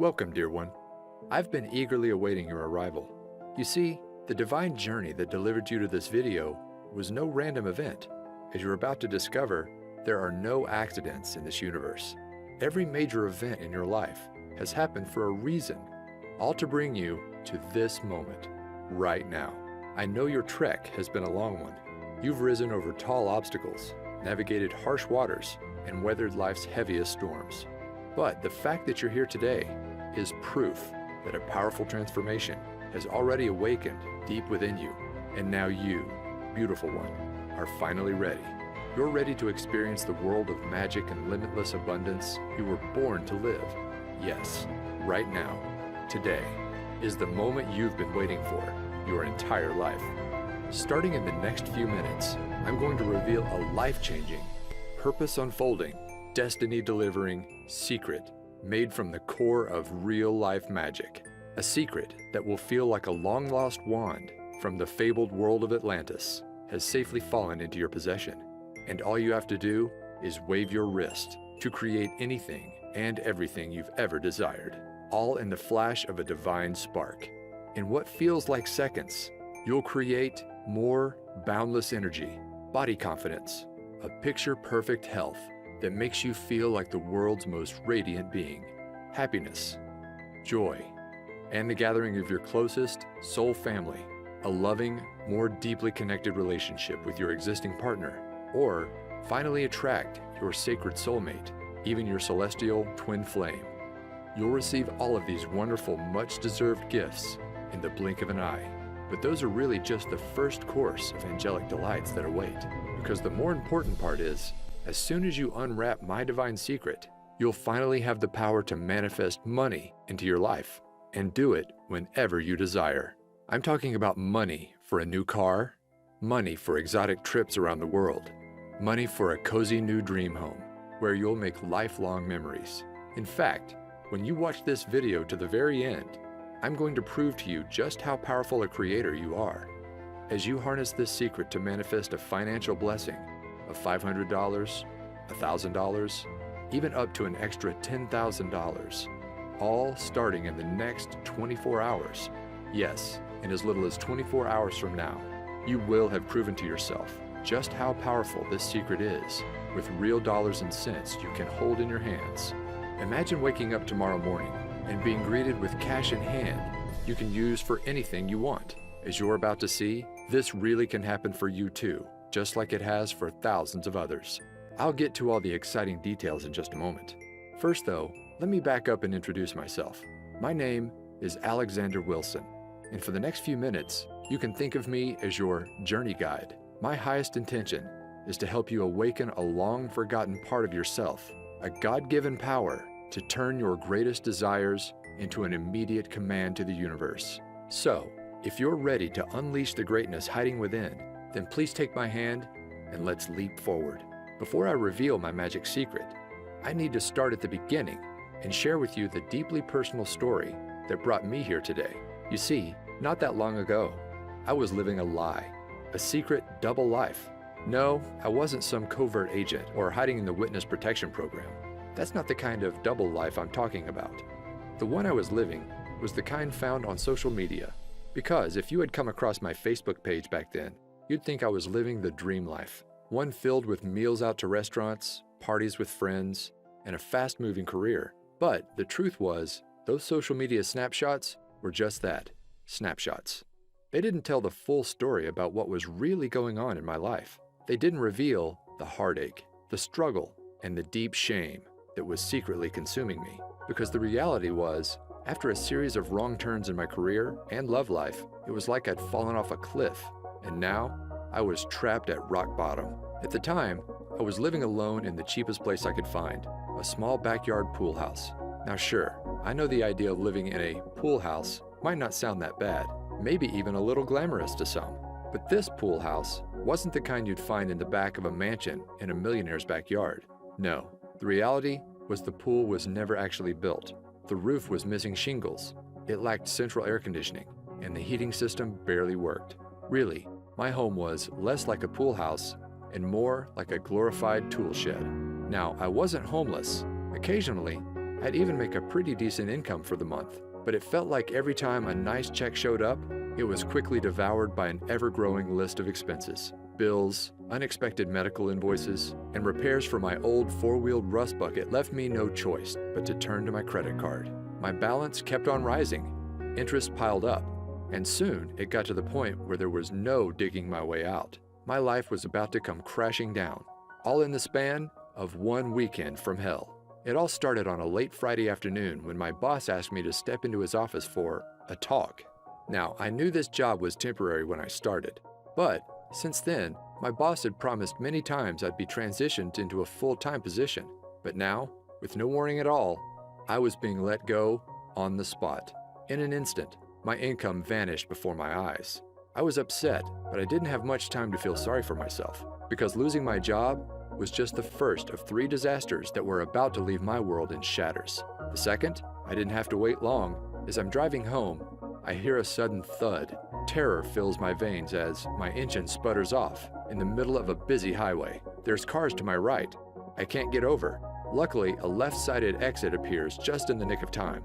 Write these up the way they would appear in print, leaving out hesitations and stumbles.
Welcome, dear one. I've been eagerly awaiting your arrival. You see, the divine journey that delivered you to this video was no random event. As you're about to discover, there are no accidents in this universe. Every major event in your life has happened for a reason, all to bring you to this moment, right now. I know your trek has been a long one. You've risen over tall obstacles, navigated harsh waters, and weathered life's heaviest storms. But the fact that you're here today is proof that a powerful transformation has already awakened deep within you. And now you, beautiful one, are finally ready. You're ready to experience the world of magic and limitless abundance you were born to live. Yes, right now, today, is the moment you've been waiting for your entire life. Starting in the next few minutes, I'm going to reveal a life-changing, purpose-unfolding, destiny-delivering secret made from the core of real-life magic. A secret that will feel like a long-lost wand from the fabled world of Atlantis has safely fallen into your possession. And all you have to do is wave your wrist to create anything and everything you've ever desired, all in the flash of a divine spark. In what feels like seconds, you'll create more boundless energy, body confidence, a picture-perfect health that makes you feel like the world's most radiant being, happiness, joy, and the gathering of your closest soul family, a loving, more deeply connected relationship with your existing partner, or finally attract your sacred soulmate, even your celestial twin flame. You'll receive all of these wonderful, much-deserved gifts in the blink of an eye. But those are really just the first course of angelic delights that await, because the more important part is, as soon as you unwrap my divine secret, you'll finally have the power to manifest money into your life, and do it whenever you desire. I'm talking about money for a new car, money for exotic trips around the world, money for a cozy new dream home, where you'll make lifelong memories. In fact, when you watch this video to the very end, I'm going to prove to you just how powerful a creator you are. As you harness this secret to manifest a financial blessing of $500, $1,000, even up to an extra $10,000, all starting in the next 24 hours. Yes, in as little as 24 hours from now, you will have proven to yourself just how powerful this secret is, with real dollars and cents you can hold in your hands. Imagine waking up tomorrow morning and being greeted with cash in hand you can use for anything you want. As you're about to see, this really can happen for you too, just like it has for thousands of others. I'll get to all the exciting details in just a moment. First though, let me back up and introduce myself. My name is Alexander Wilson, and for the next few minutes, you can think of me as your journey guide. My highest intention is to help you awaken a long-forgotten part of yourself, a God-given power to turn your greatest desires into an immediate command to the universe. So, if you're ready to unleash the greatness hiding within, then please take my hand and let's leap forward. Before I reveal my magic secret, I need to start at the beginning and share with you the deeply personal story that brought me here today. You see, not that long ago, I was living a lie, a secret double life. No, I wasn't some covert agent or hiding in the witness protection program. That's not the kind of double life I'm talking about. The one I was living was the kind found on social media, because if you had come across my Facebook page back then, you'd think I was living the dream life, one filled with meals out to restaurants, parties with friends, and a fast-moving career. But the truth was, those social media snapshots were just that, snapshots. They didn't tell the full story about what was really going on in my life. They didn't reveal the heartache, the struggle, and the deep shame that was secretly consuming me. Because the reality was, after a series of wrong turns in my career and love life, it was like I'd fallen off a cliff, and now I was trapped at rock bottom. At the time, I was living alone in the cheapest place I could find, a small backyard pool house. Now sure, I know the idea of living in a pool house might not sound that bad, maybe even a little glamorous to some. But this pool house wasn't the kind you'd find in the back of a mansion in a millionaire's backyard. No, the reality was the pool was never actually built. The roof was missing shingles, it lacked central air conditioning, and the heating system barely worked. Really, my home was less like a pool house and more like a glorified tool shed. Now, I wasn't homeless. Occasionally, I'd even make a pretty decent income for the month, but it felt like every time a nice check showed up, it was quickly devoured by an ever-growing list of expenses. Bills, unexpected medical invoices, and repairs for my old four-wheeled rust bucket left me no choice but to turn to my credit card. My balance kept on rising, interest piled up, and soon it got to the point where there was no digging my way out. My life was about to come crashing down, all in the span of one weekend from hell. It all started on a late Friday afternoon when my boss asked me to step into his office for a talk. Now, I knew this job was temporary when I started, but since then, my boss had promised many times I'd be transitioned into a full-time position. But now, with no warning at all, I was being let go on the spot. In an instant, my income vanished before my eyes. I was upset, but I didn't have much time to feel sorry for myself, because losing my job was just the first of 3 disasters that were about to leave my world in shatters. The second, I didn't have to wait long. As I'm driving home, I hear a sudden thud. Terror fills my veins as my engine sputters off in the middle of a busy highway. There's cars to my right. I can't get over. Luckily, a left-sided exit appears just in the nick of time.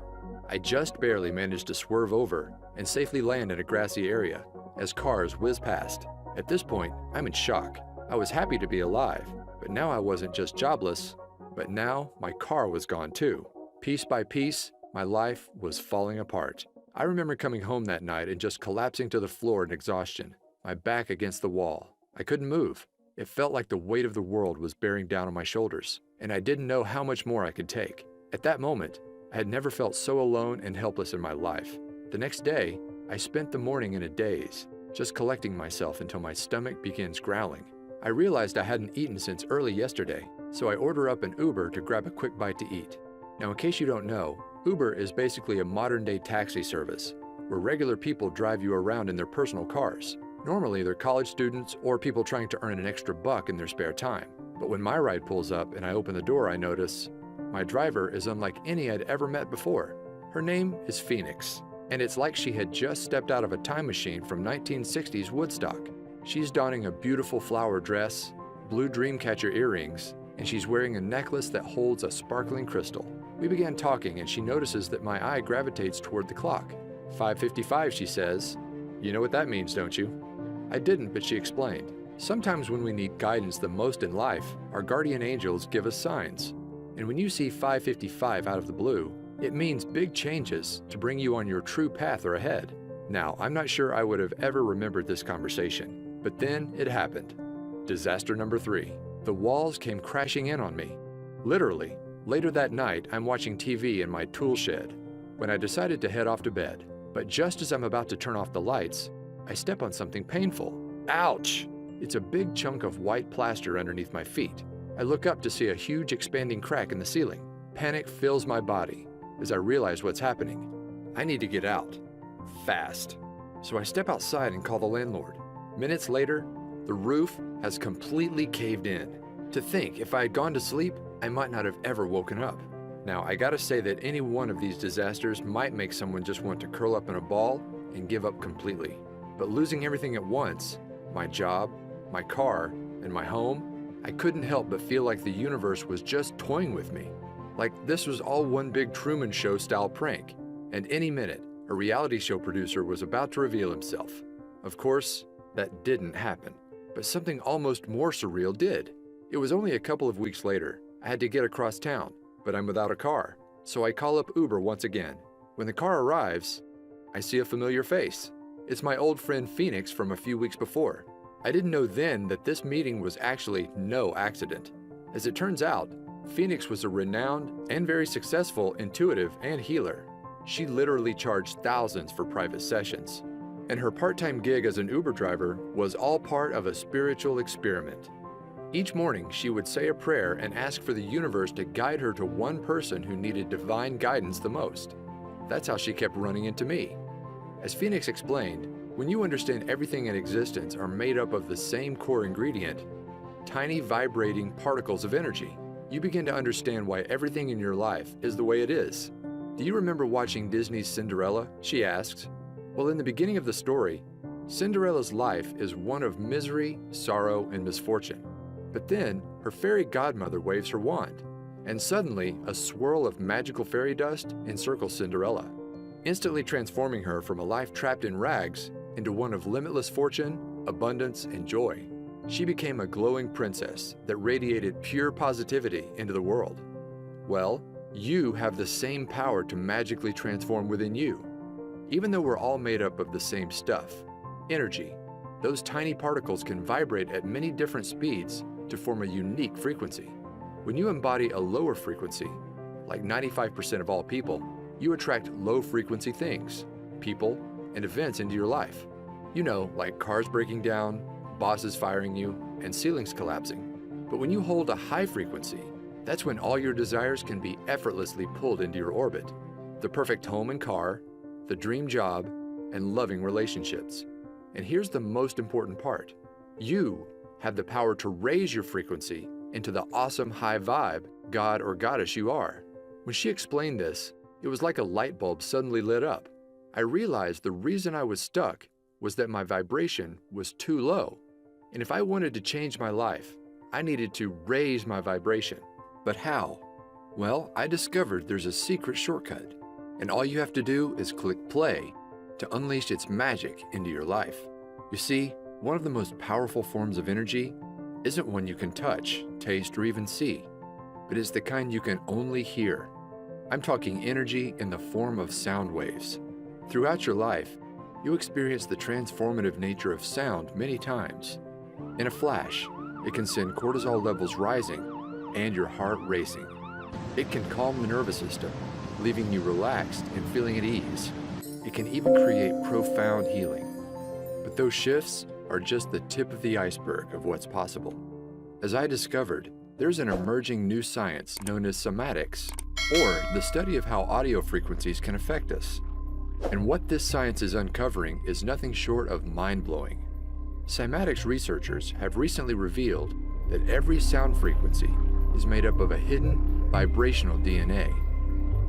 I just barely managed to swerve over and safely land in a grassy area as cars whiz past. At this point, I'm in shock. I was happy to be alive, but now I wasn't just jobless, but now my car was gone too. Piece by piece, my life was falling apart. I remember coming home that night and just collapsing to the floor in exhaustion, my back against the wall. I couldn't move. It felt like the weight of the world was bearing down on my shoulders, and I didn't know how much more I could take. At that moment, I had never felt so alone and helpless in my life. The next day, I spent the morning in a daze, just collecting myself until my stomach begins growling. I realized I hadn't eaten since early yesterday, so I order up an Uber to grab a quick bite to eat. Now, in case you don't know, Uber is basically a modern-day taxi service, where regular people drive you around in their personal cars. Normally, they're college students or people trying to earn an extra buck in their spare time. But when my ride pulls up and I open the door, I notice my driver is unlike any I'd ever met before. Her name is Phoenix, and it's like she had just stepped out of a time machine from 1960s Woodstock. She's donning a beautiful flower dress, blue dreamcatcher earrings, and she's wearing a necklace that holds a sparkling crystal. We began talking, and she notices that my eye gravitates toward the clock. 5:55, she says. You know what that means, don't you? I didn't, but she explained. Sometimes when we need guidance the most in life, our guardian angels give us signs. And when you see 5:55 out of the blue, it means big changes to bring you on your true path or ahead. Now, I'm not sure I would have ever remembered this conversation, but then it happened. Disaster number 3. The walls came crashing in on me. Literally. Later that night, I'm watching TV in my tool shed when I decided to head off to bed. But just as I'm about to turn off the lights, I step on something painful. Ouch! It's a big chunk of white plaster underneath my feet. I look up to see a huge expanding crack in the ceiling. Panic fills my body as I realize what's happening. I need to get out. Fast. So I step outside and call the landlord. Minutes later, the roof has completely caved in. To think, if I had gone to sleep, I might not have ever woken up. Now, I gotta say that any one of these disasters might make someone just want to curl up in a ball and give up completely. But losing everything at once, my job, my car, and my home, I couldn't help but feel like the universe was just toying with me. Like this was all one big Truman Show style prank, and any minute, a reality show producer was about to reveal himself. Of course, that didn't happen, but something almost more surreal did. It was only a couple of weeks later. I had to get across town, but I'm without a car, so I call up Uber once again. When the car arrives, I see a familiar face. It's my old friend Phoenix from a few weeks before. I didn't know then that this meeting was actually no accident. As it turns out, Phoenix was a renowned and very successful intuitive and healer. She literally charged thousands for private sessions. And her part-time gig as an Uber driver was all part of a spiritual experiment. Each morning, she would say a prayer and ask for the universe to guide her to one person who needed divine guidance the most. That's how she kept running into me. As Phoenix explained, when you understand everything in existence are made up of the same core ingredient, tiny vibrating particles of energy, you begin to understand why everything in your life is the way it is. Do you remember watching Disney's Cinderella? She asks. Well, in the beginning of the story, Cinderella's life is one of misery, sorrow, and misfortune. But then, her fairy godmother waves her wand, And suddenly, a swirl of magical fairy dust encircles Cinderella, instantly transforming her from a life trapped in rags into one of limitless fortune, abundance, and joy. She became a glowing princess that radiated pure positivity into the world. Well, you have the same power to magically transform within you. Even though we're all made up of the same stuff, energy, those tiny particles can vibrate at many different speeds to form a unique frequency. When you embody a lower frequency, like 95% of all people, you attract low-frequency things, people, and events into your life. You know, like cars breaking down, bosses firing you, and ceilings collapsing. But when you hold a high frequency, that's when all your desires can be effortlessly pulled into your orbit. The perfect home and car, the dream job, and loving relationships. And here's the most important part. You have the power to raise your frequency into the awesome high vibe god or goddess you are. When she explained this, it was like a light bulb suddenly lit up. I realized the reason I was stuck was that my vibration was too low. And if I wanted to change my life, I needed to raise my vibration. But how? Well, I discovered there's a secret shortcut. And all you have to do is click play to unleash its magic into your life. You see, one of the most powerful forms of energy isn't one you can touch, taste, or even see, but is the kind you can only hear. I'm talking energy in the form of sound waves. Throughout your life, you experience the transformative nature of sound many times. In a flash, it can send cortisol levels rising and your heart racing. It can calm the nervous system, leaving you relaxed and feeling at ease. It can even create profound healing. But those shifts are just the tip of the iceberg of what's possible. As I discovered, there's an emerging new science known as somatics, or the study of how audio frequencies can affect us. And what this science is uncovering is nothing short of mind-blowing. Cymatics researchers have recently revealed that every sound frequency is made up of a hidden vibrational DNA.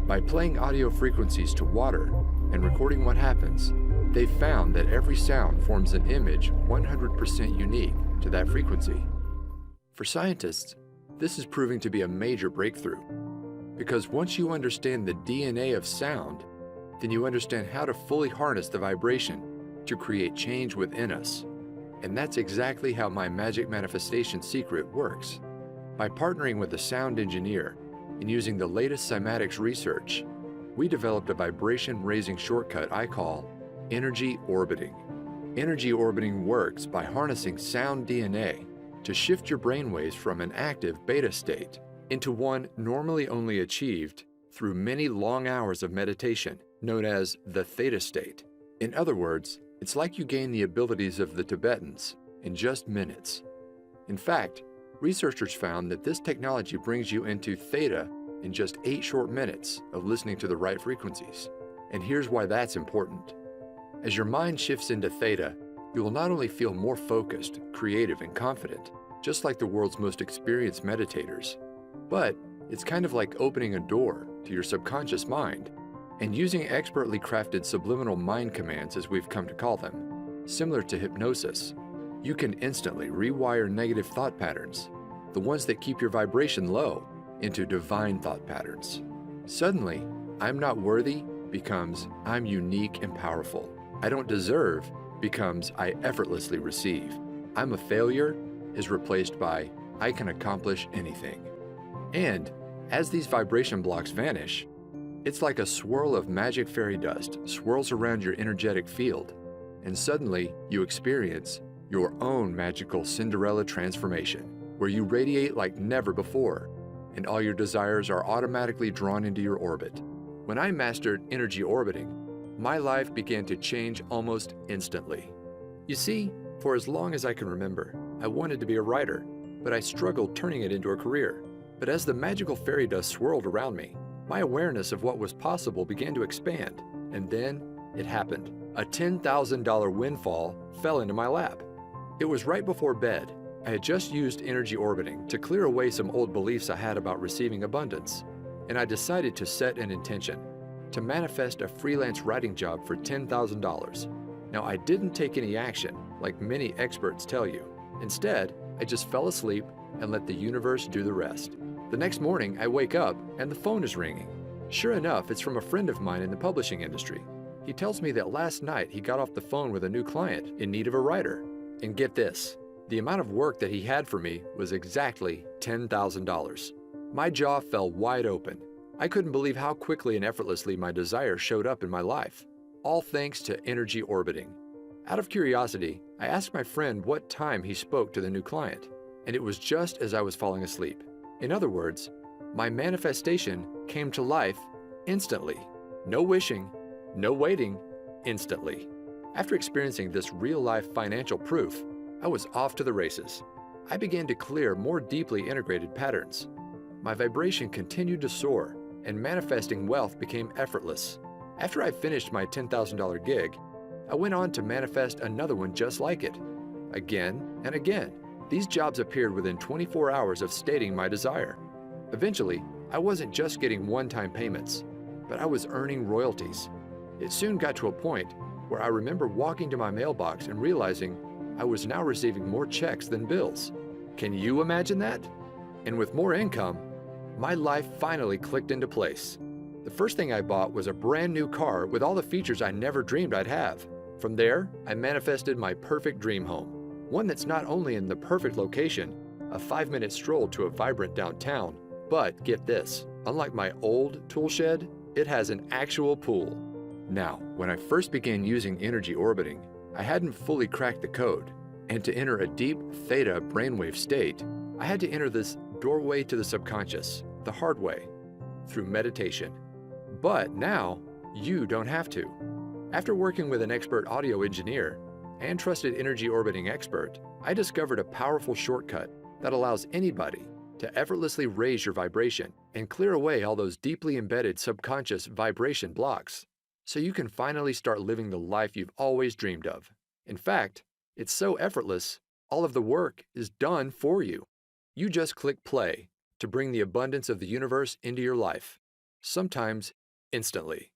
By playing audio frequencies to water and recording what happens, they found that every sound forms an image 100% unique to that frequency. For scientists, this is proving to be a major breakthrough, because once you understand the DNA of sound, then you understand how to fully harness the vibration to create change within us. And that's exactly how my magic manifestation secret works. By partnering with a sound engineer and using the latest cymatics research, we developed a vibration-raising shortcut I call energy orbiting. Energy orbiting works by harnessing sound DNA to shift your brainwaves from an active beta state into one normally only achieved through many long hours of meditation, known as the theta state. In other words, it's like you gain the abilities of the Tibetans in just minutes. In fact, researchers found that this technology brings you into theta in just 8 short minutes of listening to the right frequencies. And here's why that's important. As your mind shifts into theta, you will not only feel more focused, creative, and confident, just like the world's most experienced meditators, but it's kind of like opening a door to your subconscious mind and using expertly crafted subliminal mind commands, as we've come to call them. Similar to hypnosis, you can instantly rewire negative thought patterns, the ones that keep your vibration low, into divine thought patterns. Suddenly, I'm not worthy becomes I'm unique and powerful. I don't deserve becomes I effortlessly receive. I'm a failure is replaced by I can accomplish anything. And as these vibration blocks vanish, it's like a swirl of magic fairy dust swirls around your energetic field, and suddenly you experience your own magical Cinderella transformation, where you radiate like never before, and all your desires are automatically drawn into your orbit. When I mastered energy orbiting, my life began to change almost instantly. You see, for as long as I can remember, I wanted to be a writer, but I struggled turning it into a career. But as the magical fairy dust swirled around me, my awareness of what was possible began to expand, and then it happened. A $10,000 windfall fell into my lap. It was right before bed. I had just used energy orbiting to clear away some old beliefs I had about receiving abundance, and I decided to set an intention to manifest a freelance writing job for $10,000. Now, I didn't take any action, like many experts tell you. Instead, I just fell asleep and let the universe do the rest. The next morning, I wake up and the phone is ringing. Sure enough, it's from a friend of mine in the publishing industry. He tells me that last night he got off the phone with a new client in need of a writer. And get this, the amount of work that he had for me was exactly $10,000. My jaw fell wide open. I couldn't believe how quickly and effortlessly my desire showed up in my life, all thanks to energy orbiting. Out of curiosity, I asked my friend what time he spoke to the new client, and it was just as I was falling asleep. In other words, my manifestation came to life instantly. No wishing, no waiting, instantly. After experiencing this real-life financial proof, I was off to the races. I began to clear more deeply integrated patterns. My vibration continued to soar, and manifesting wealth became effortless. After I finished my $10,000 gig, I went on to manifest another one just like it. Again and again, these jobs appeared within 24 hours of stating my desire. Eventually, I wasn't just getting one-time payments, but I was earning royalties. It soon got to a point where I remember walking to my mailbox and realizing I was now receiving more checks than bills. Can you imagine that? And with more income, my life finally clicked into place. The first thing I bought was a brand new car with all the features I never dreamed I'd have. From there, I manifested my perfect dream home. One that's not only in the perfect location, a 5-minute stroll to a vibrant downtown, but get this, unlike my old tool shed, it has an actual pool. Now, when I first began using energy orbiting, I hadn't fully cracked the code, and to enter a deep theta brainwave state, I had to enter this doorway to the subconscious, the hard way, through meditation. But now, you don't have to. After working with an expert audio engineer and trusted energy orbiting expert, I discovered a powerful shortcut that allows anybody to effortlessly raise your vibration and clear away all those deeply embedded subconscious vibration blocks, so you can finally start living the life you've always dreamed of. In fact, it's so effortless, all of the work is done for you. You just click play to bring the abundance of the universe into your life, sometimes instantly.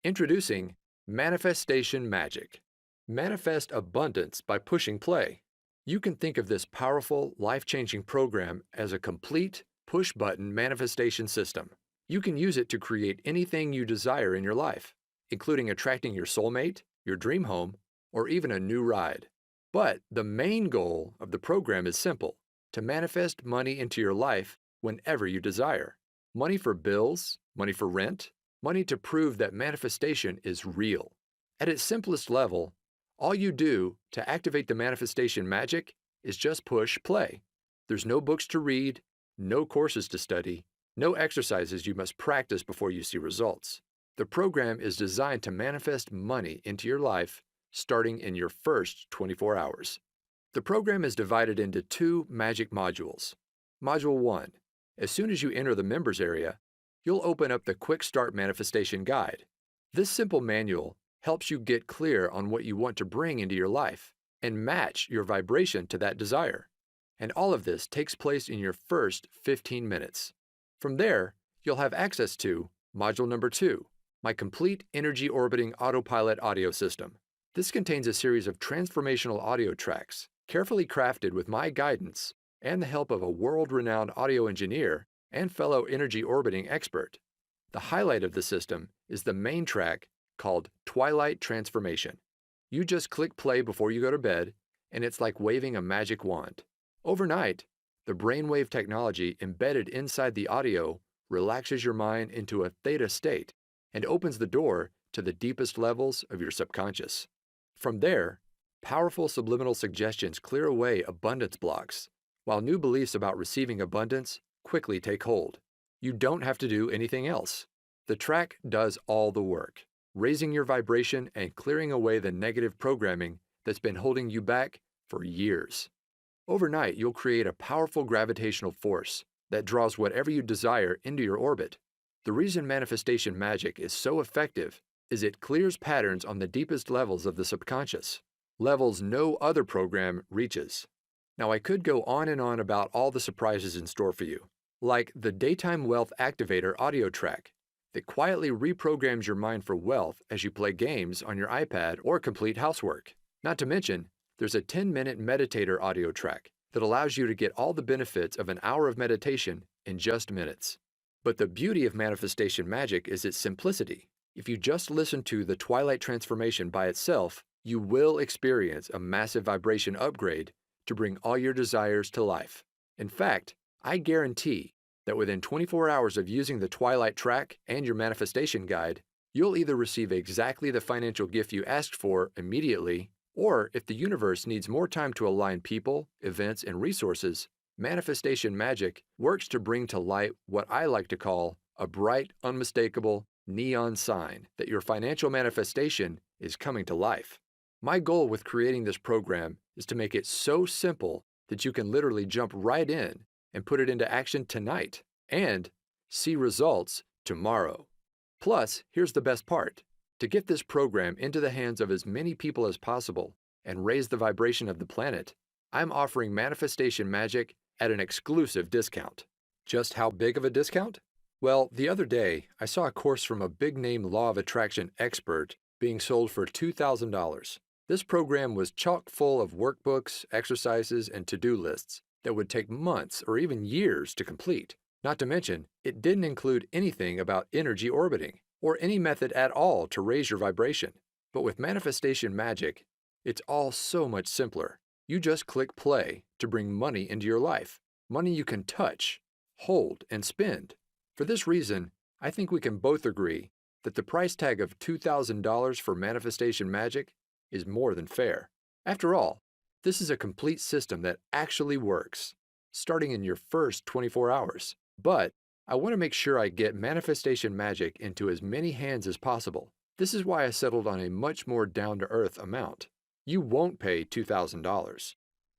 Introducing Manifestation Magic. Manifest abundance by pushing play. You can think of this powerful, life-changing program as a complete push-button manifestation system. You can use it to create anything you desire in your life, including attracting your soulmate, your dream home, or even a new ride. But the main goal of the program is simple: to manifest money into your life whenever you desire. Money for bills, money for rent, money to prove that manifestation is real. At its simplest level, all you do to activate the manifestation magic is just push play. There's no books to read, no courses to study, no exercises you must practice before you see results. The program is designed to manifest money into your life starting in your first 24 hours. The program is divided into 2 magic modules. Module 1. As soon as you enter the members area, you'll open up the Quick Start Manifestation Guide. This simple manual helps you get clear on what you want to bring into your life and match your vibration to that desire. And all of this takes place in your first 15 minutes. From there, you'll have access to Module number 2, my complete energy orbiting autopilot audio system. This contains a series of transformational audio tracks, carefully crafted with my guidance and the help of a world-renowned audio engineer and fellow energy orbiting expert. The highlight of the system is the main track called Twilight Transformation. You just click play before you go to bed, and it's like waving a magic wand. Overnight, the brainwave technology embedded inside the audio relaxes your mind into a theta state and opens the door to the deepest levels of your subconscious. From there, powerful subliminal suggestions clear away abundance blocks, while new beliefs about receiving abundance quickly take hold. You don't have to do anything else. The track does all the work, raising your vibration and clearing away the negative programming that's been holding you back for years. Overnight, you'll create a powerful gravitational force that draws whatever you desire into your orbit. The reason manifestation magic is so effective is it clears patterns on the deepest levels of the subconscious, levels no other program reaches. Now, I could go on and on about all the surprises in store for you, like the Daytime Wealth Activator audio track that quietly reprograms your mind for wealth as you play games on your iPad or complete housework. Not to mention, there's a 10-minute meditator audio track that allows you to get all the benefits of an hour of meditation in just minutes. But the beauty of manifestation magic is its simplicity. If you just listen to the Twilight Transformation by itself, you will experience a massive vibration upgrade to bring all your desires to life. In fact, I guarantee that within 24 hours of using the Twilight track and your manifestation guide, you'll either receive exactly the financial gift you asked for immediately, or if the universe needs more time to align people, events, and resources, manifestation magic works to bring to light what I like to call a bright, unmistakable neon sign that your financial manifestation is coming to life. My goal with creating this program is to make it so simple that you can literally jump right in and put it into action tonight and see results tomorrow. Plus, here's the best part. To get this program into the hands of as many people as possible and raise the vibration of the planet, I'm offering manifestation magic at an exclusive discount. Just how big of a discount? Well, the other day, I saw a course from a big-name law of attraction expert being sold for $2,000. This program was chock full of workbooks, exercises, and to-do lists that would take months or even years to complete. Not to mention, it didn't include anything about energy orbiting or any method at all to raise your vibration. But with manifestation magic, it's all so much simpler. You just click play to bring money into your life, money you can touch, hold, and spend. For this reason, I think we can both agree that the price tag of $2,000 for manifestation magic is more than fair. After all, this is a complete system that actually works, starting in your first 24 hours. But I want to make sure I get manifestation magic into as many hands as possible. This is why I settled on a much more down-to-earth amount. You won't pay $2,000,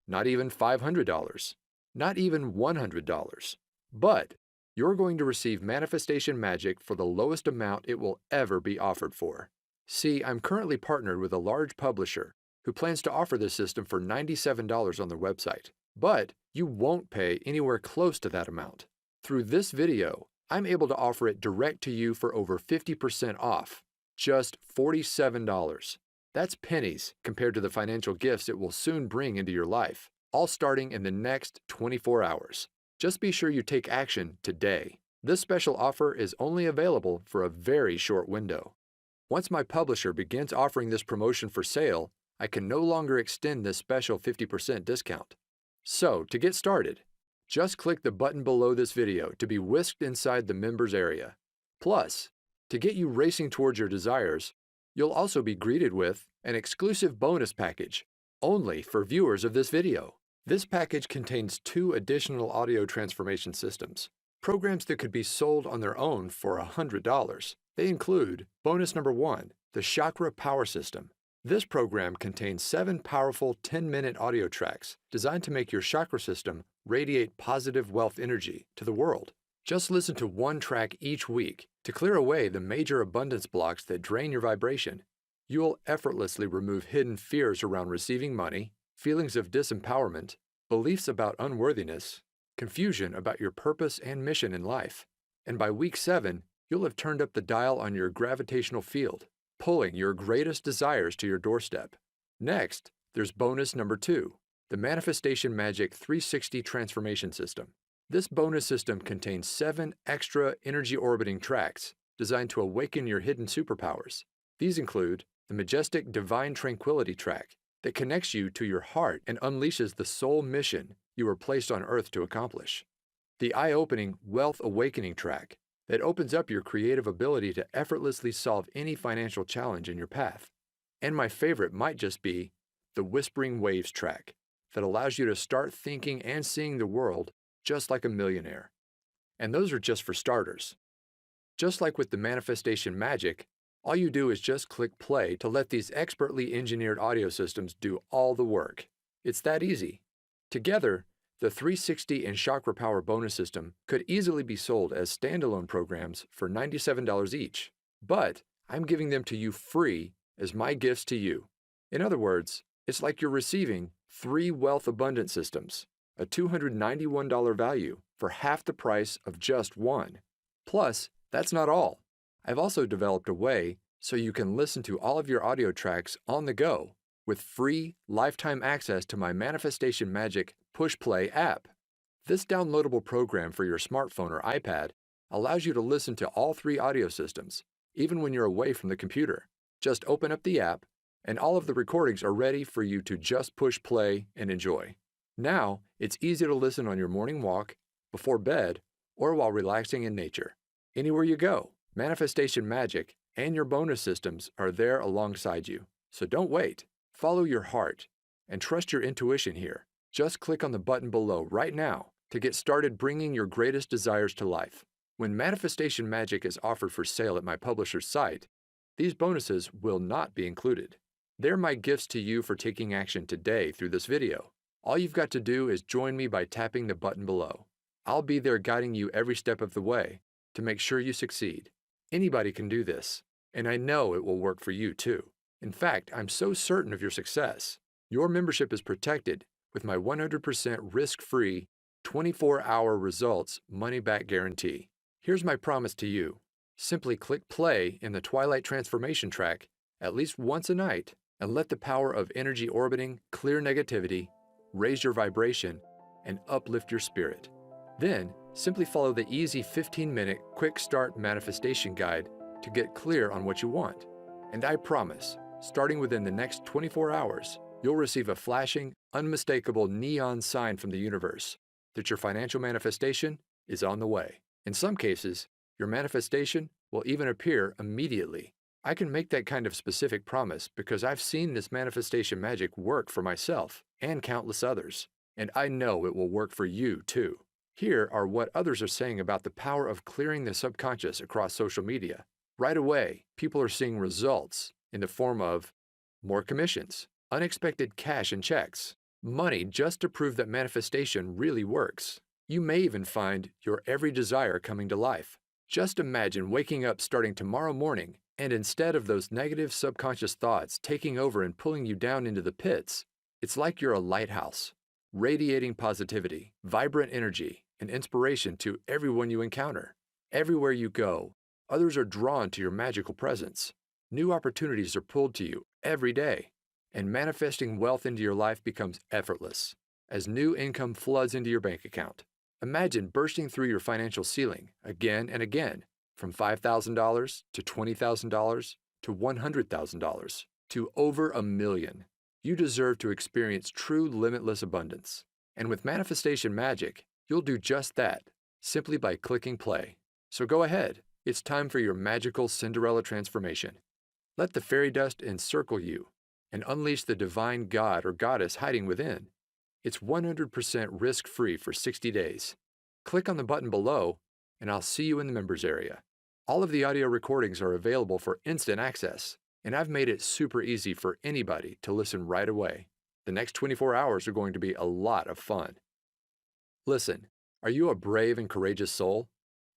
not even $500, not even $100. But you're going to receive manifestation magic for the lowest amount it will ever be offered for. See, I'm currently partnered with a large publisher who plans to offer this system for $97 on their website. But you won't pay anywhere close to that amount. Through this video, I'm able to offer it direct to you for over 50% off, just $47. That's pennies compared to the financial gifts it will soon bring into your life, all starting in the next 24 hours. Just be sure you take action today. This special offer is only available for a very short window. Once my publisher begins offering this promotion for sale, I can no longer extend this special 50% discount. So, to get started, just click the button below this video to be whisked inside the members area. Plus, to get you racing towards your desires, you'll also be greeted with an exclusive bonus package, only for viewers of this video. This package contains 2 additional audio transformation systems, programs that could be sold on their own for $100. They include bonus number 1, the Chakra Power System. This program contains 7 powerful 10-minute audio tracks designed to make your chakra system radiate positive wealth energy to the world. Just listen to one track each week to clear away the major abundance blocks that drain your vibration. You'll effortlessly remove hidden fears around receiving money, feelings of disempowerment, beliefs about unworthiness, confusion about your purpose and mission in life. And by week 7, you'll have turned up the dial on your gravitational field, pulling your greatest desires to your doorstep. Next, there's bonus number 2, the Manifestation Magic 360 Transformation System. This bonus system contains 7 extra energy orbiting tracks designed to awaken your hidden superpowers. These include the majestic Divine Tranquility track that connects you to your heart and unleashes the soul mission you were placed on Earth to accomplish. The eye-opening Wealth Awakening track that opens up your creative ability to effortlessly solve any financial challenge in your path. And my favorite might just be the Whispering Waves track that allows you to start thinking and seeing the world just like a millionaire. And those are just for starters. Just like with the manifestation magic, all you do is just click play to let these expertly engineered audio systems do all the work. It's that easy. Together, the 360 and Chakra Power bonus system could easily be sold as standalone programs for $97 each, but I'm giving them to you free as my gifts to you. In other words, it's like you're receiving 3 wealth abundance systems, a $291 value for half the price of just one. Plus, that's not all. I've also developed a way so you can listen to all of your audio tracks on the go with free lifetime access to my Manifestation Magic Push Play app. This downloadable program for your smartphone or iPad allows you to listen to all three audio systems, even when you're away from the computer. Just open up the app, and all of the recordings are ready for you to just push play and enjoy. Now, it's easy to listen on your morning walk, before bed, or while relaxing in nature. Anywhere you go, Manifestation Magic and your bonus systems are there alongside you. So don't wait. Follow your heart and trust your intuition here. Just click on the button below right now to get started bringing your greatest desires to life. When Manifestation Magic is offered for sale at my publisher's site, these bonuses will not be included. They're my gifts to you for taking action today through this video. All you've got to do is join me by tapping the button below. I'll be there guiding you every step of the way to make sure you succeed. Anybody can do this, and I know it will work for you too. In fact, I'm so certain of your success. Your membership is protected with my 100% risk-free, 24-hour results money-back guarantee. Here's my promise to you. Simply click play in the Twilight Transformation track at least once a night and let the power of energy orbiting clear negativity, raise your vibration, and uplift your spirit. Then, simply follow the easy 15-minute quick start manifestation guide to get clear on what you want. And I promise, starting within the next 24 hours, you'll receive a flashing, unmistakable neon sign from the universe that your financial manifestation is on the way. In some cases, your manifestation will even appear immediately. I can make that kind of specific promise because I've seen this manifestation magic work for myself and countless others, and I know it will work for you too. Here are what others are saying about the power of clearing the subconscious across social media. Right away, people are seeing results in the form of more commissions, unexpected cash and checks, money just to prove that manifestation really works. You may even find your every desire coming to life. Just imagine waking up starting tomorrow morning, and instead of those negative subconscious thoughts taking over and pulling you down into the pits, it's like you're a lighthouse, radiating positivity, vibrant energy, and inspiration to everyone you encounter. Everywhere you go, others are drawn to your magical presence. New opportunities are pulled to you every day, and manifesting wealth into your life becomes effortless as new income floods into your bank account. Imagine bursting through your financial ceiling again and again, from $5,000 to $20,000 to $100,000 to over $1 million. You deserve to experience true limitless abundance. And with Manifestation Magic, you'll do just that, simply by clicking play. So go ahead, it's time for your magical Cinderella transformation. Let the fairy dust encircle you and unleash the divine god or goddess hiding within. It's 100% risk-free for 60 days. Click on the button below, and I'll see you in the members area. All of the audio recordings are available for instant access, and I've made it super easy for anybody to listen right away. The next 24 hours are going to be a lot of fun. Listen, are you a brave and courageous soul?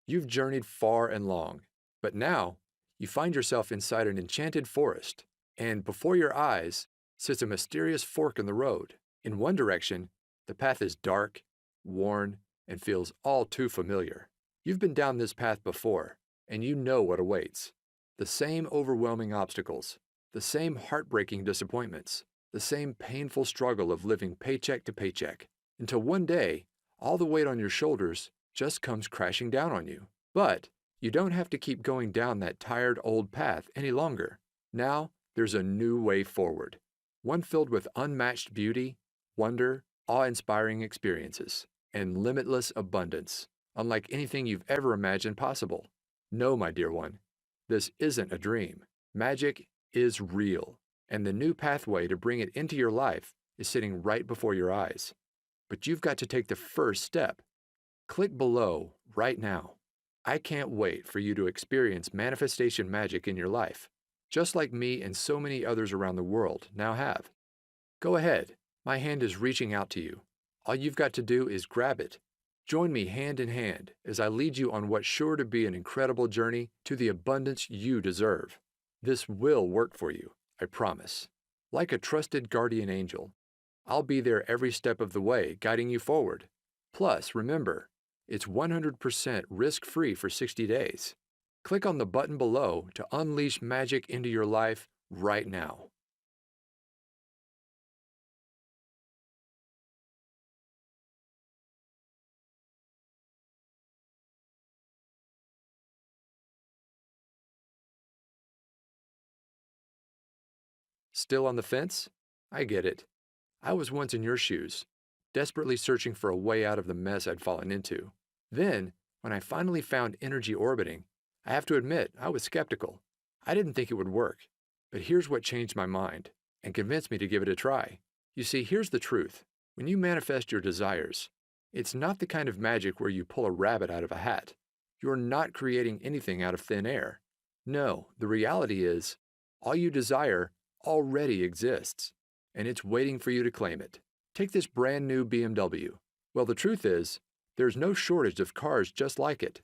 You've journeyed far and long, but now you find yourself inside an enchanted forest, and before your eyes sits a mysterious fork in the road. In one direction, the path is dark, worn, and feels all too familiar. You've been down this path before, and you know what awaits. The same overwhelming obstacles, the same heartbreaking disappointments, the same painful struggle of living paycheck to paycheck, until one day, all the weight on your shoulders just comes crashing down on you. But you don't have to keep going down that tired old path any longer. Now, there's a new way forward, one filled with unmatched beauty, wonder, awe-inspiring experiences, and limitless abundance, unlike anything you've ever imagined possible. No, my dear one, this isn't a dream. Magic is real, and the new pathway to bring it into your life is sitting right before your eyes. But you've got to take the first step. Click below right now. I can't wait for you to experience manifestation magic in your life, just like me and so many others around the world now have. Go ahead. My hand is reaching out to you. All you've got to do is grab it. Join me hand in hand as I lead you on what's sure to be an incredible journey to the abundance you deserve. This will work for you, I promise. Like a trusted guardian angel, I'll be there every step of the way, guiding you forward. Plus, remember, it's 100% risk-free for 60 days. Click on the button below to unleash magic into your life right now. Still on the fence? I get it. I was once in your shoes, desperately searching for a way out of the mess I'd fallen into. Then, when I finally found energy orbiting, I have to admit I was skeptical. I didn't think it would work. But here's what changed my mind and convinced me to give it a try. You see, here's the truth. When you manifest your desires, it's not the kind of magic where you pull a rabbit out of a hat. You're not creating anything out of thin air. No, the reality is, all you desire already exists, and it's waiting for you to claim it. Take this brand new BMW. Well, the truth is, there's no shortage of cars just like it.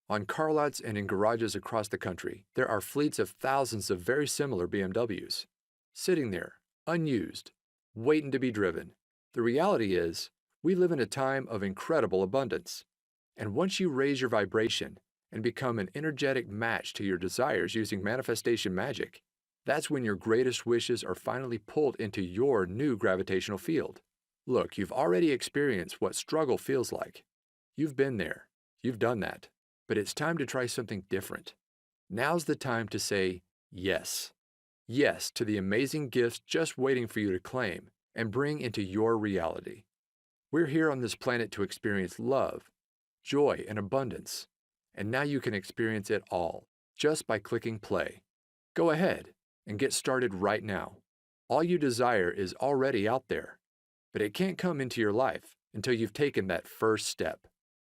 On car lots and in garages across the country, there are fleets of thousands of very similar BMWs, sitting there, unused, waiting to be driven. The reality is, we live in a time of incredible abundance. And once you raise your vibration and become an energetic match to your desires using manifestation magic, that's when your greatest wishes are finally pulled into your new gravitational field. Look, you've already experienced what struggle feels like. You've been there. You've done that. But it's time to try something different. Now's the time to say yes. Yes to the amazing gifts just waiting for you to claim and bring into your reality. We're here on this planet to experience love, joy, and abundance. And now you can experience it all just by clicking play. Go ahead and get started right now. All you desire is already out there, but it can't come into your life until you've taken that first step.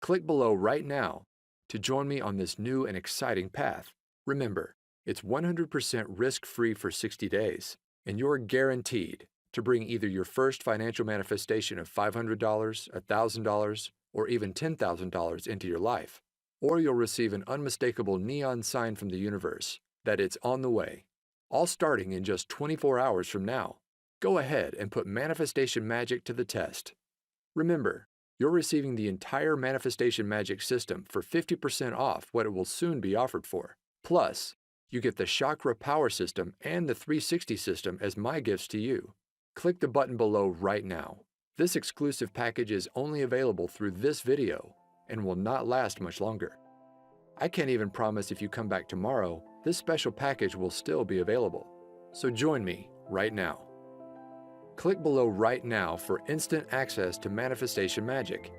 Click below right now to join me on this new and exciting path. Remember, it's 100% risk-free for 60 days, and you're guaranteed to bring either your first financial manifestation of $500, $1,000, or even $10,000 into your life, or you'll receive an unmistakable neon sign from the universe that it's on the way, all starting in just 24 hours from now. Go ahead and put manifestation magic to the test. Remember, you're receiving the entire manifestation magic system for 50% off what it will soon be offered for. Plus, you get the chakra power system and the 360 system as my gifts to you. Click the button below right now. This exclusive package is only available through this video and will not last much longer. I can't even promise if you come back tomorrow, this special package will still be available. So join me right now. Click below right now for instant access to manifestation magic.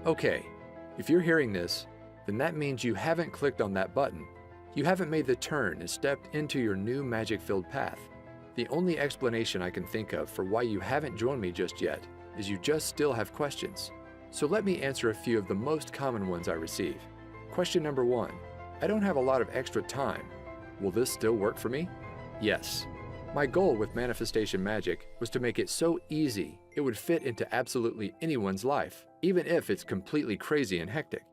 Okay, if you're hearing this, then that means you haven't clicked on that button. You haven't made the turn and stepped into your new magic-filled path. The only explanation I can think of for why you haven't joined me just yet is you just still have questions. So let me answer a few of the most common ones I receive. Question number 1. I don't have a lot of extra time. Will this still work for me? Yes. My goal with manifestation magic was to make it so easy it would fit into absolutely anyone's life, even if it's completely crazy and hectic.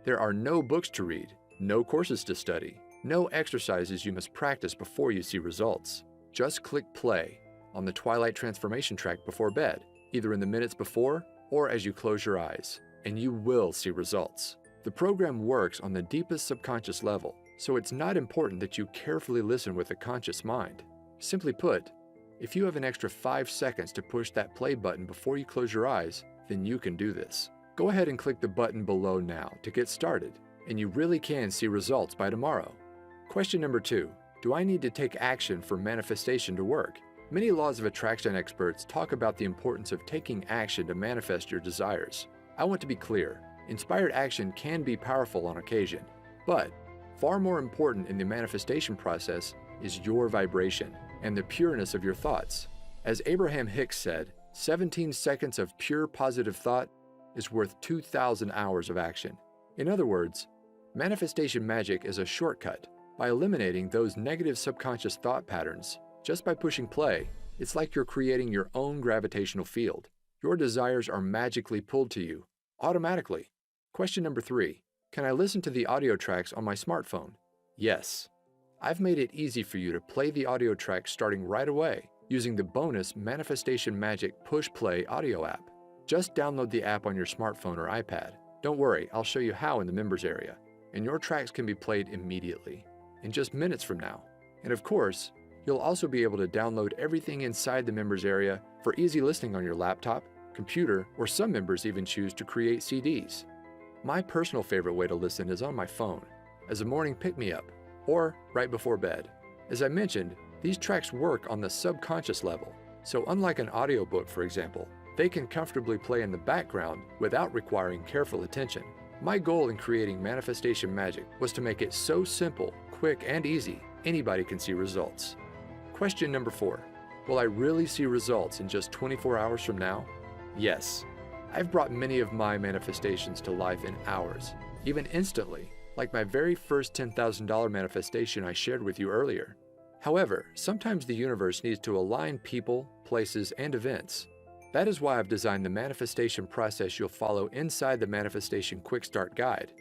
There are no books to read, no courses to study, no exercises you must practice before you see results. Just click play on the Twilight Transformation track before bed, either in the minutes before or as you close your eyes, and you will see results. The program works on the deepest subconscious level, so it's not important that you carefully listen with a conscious mind. Simply put, if you have an extra 5 seconds to push that play button before you close your eyes, then you can do this. Go ahead and click the button below now to get started, and you really can see results by tomorrow. Question number 2. Do I need to take action for manifestation to work? Many laws of attraction experts talk about the importance of taking action to manifest your desires. I want to be clear, inspired action can be powerful on occasion, but far more important in the manifestation process is your vibration and the pureness of your thoughts. As Abraham Hicks said, 17 seconds of pure positive thought is worth 2,000 hours of action. In other words, manifestation magic is a shortcut. By eliminating those negative subconscious thought patterns, just by pushing play, it's like you're creating your own gravitational field. Your desires are magically pulled to you, automatically. Question number 3. Can I listen to the audio tracks on my smartphone? Yes. I've made it easy for you to play the audio tracks starting right away using the bonus Manifestation Magic Push Play audio app. Just download the app on your smartphone or iPad. Don't worry, I'll show you how in the members area, and your tracks can be played immediately. in just minutes from now. And of course, you'll also be able to download everything inside the members area for easy listening on your laptop, computer, or some members even choose to create CDs. My personal favorite way to listen is on my phone, as a morning pick-me-up, or right before bed. As I mentioned, these tracks work on the subconscious level, so unlike an audiobook, for example, they can comfortably play in the background without requiring careful attention. My goal in creating Manifestation Magic was to make it so simple, quick, and easy, anybody can see results. Question number 4. Will I really see results in just 24 hours from now? Yes. I've brought many of my manifestations to life in hours, even instantly, like my very first $10,000 manifestation I shared with you earlier. However, sometimes the universe needs to align people, places, and events. That is why I've designed the manifestation process you'll follow inside the Manifestation Quick Start Guide,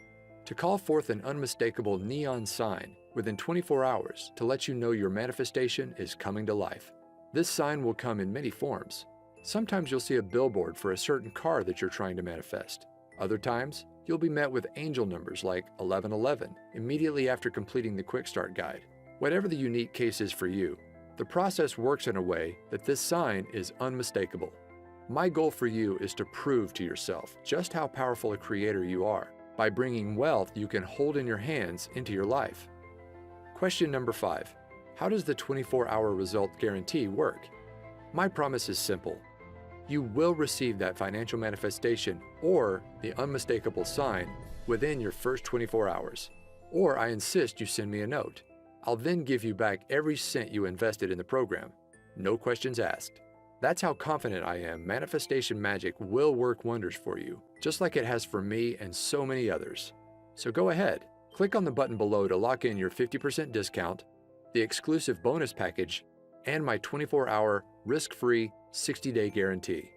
to call forth an unmistakable neon sign within 24 hours to let you know your manifestation is coming to life. This sign will come in many forms. Sometimes you'll see a billboard for a certain car that you're trying to manifest. Other times, you'll be met with angel numbers like 1111 immediately after completing the Quick Start Guide. Whatever the unique case is for you, the process works in a way that this sign is unmistakable. My goal for you is to prove to yourself just how powerful a creator you are by bringing wealth you can hold in your hands into your life. Question number 5. How does the 24-hour result guarantee work? My promise is simple. You will receive that financial manifestation or the unmistakable sign within your first 24 hours. Or I insist you send me a note. I'll then give you back every cent you invested in the program. No questions asked. That's how confident I am Manifestation Magic will work wonders for you, just like it has for me and so many others. So go ahead, click on the button below to lock in your 50% discount, the exclusive bonus package, and my 24-hour risk-free 60-day guarantee.